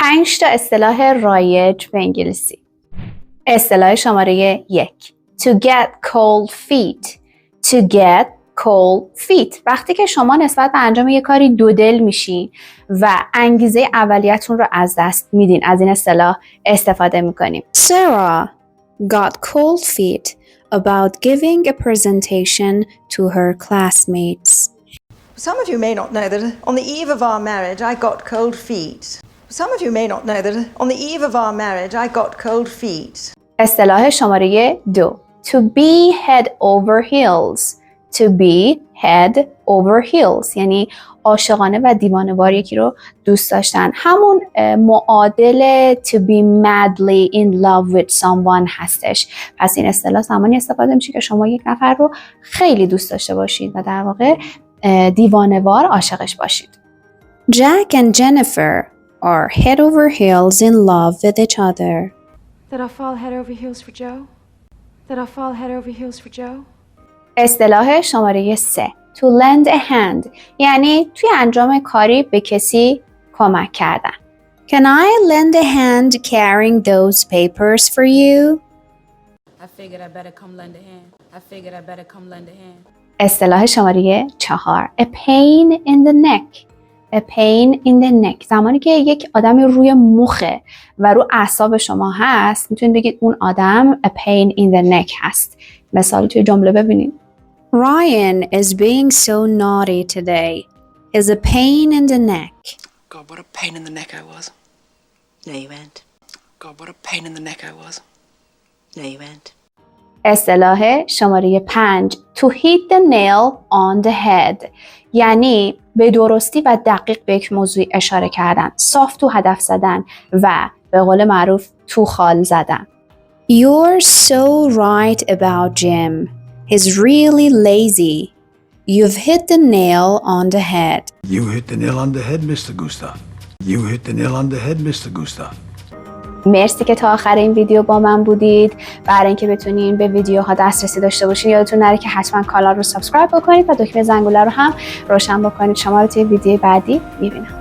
5 تا اصطلاح رایج به انگلیسی. اصطلاح شماره 1. To get cold feet. To get cold feet. وقتی که شما نسبت به انجام یک کاری دودل میشین و انگیزه اولیتون رو از دست میدین، از این اصطلاح استفاده میکنیم. Sarah got cold feet about giving a presentation to her classmates. Some of you may not know that on the eve of our marriage I got cold feet. Some of you may not know that on the eve of our marriage I got cold feet. اصطلاح شماره 2. To be head over heels. To be head over heels یعنی عاشقانه و دیوانه‌وار یکی رو دوست داشتن. همون معادل to be madly in love with someone هستش. پس این اصطلاح زمانی استفاده میشه که شما یک نفر رو خیلی دوست داشته باشید و در واقع دیوانه‌وار عاشقش باشید. Jack and Jennifer are head over heels in love with each other. That I'll fall head over heels for Joe. That I'll fall head over heels for Joe. اصطلاح شماره 3. To lend a hand یعنی توی انجام کاری به کسی کمک کردن. Can I lend a hand carrying those papers for you? I figured I better come lend a hand. I figured I better come lend a hand. اصطلاح شماره 4. A pain in the neck. A pain in the neck زمانی که یک آدمی روی مخه و رو اعصاب شما هست میتونید بگید اون آدم a pain in the neck هست. مثال توی جمله ببینید. Ryan is being so naughty today. He's a pain in the neck. God, what a pain in the neck I was. No, you weren't. God, what a pain in the neck I was. No, you weren't. اصطلاح شماره 5. To hit the nail on the head یعنی به درستی و دقیق به یک موضوع اشاره کردن، صاف تو هدف زدن و به قول معروف تو خال زدن. You're so right about Jim. He's really lazy. You've hit the nail on the head. You hit the nail on the head, Mr. Gustav. You hit the nail on the head, Mr. Gustav. مرسی که تا آخر این ویدیو با من بودید. برای اینکه بتونین به ویدیوها دسترسی داشته باشین یادتون نره که حتما کانال رو سابسکرایب بکنید و دکمه زنگوله رو هم روشن بکنید. شما رو توی ویدیو بعدی میبینم.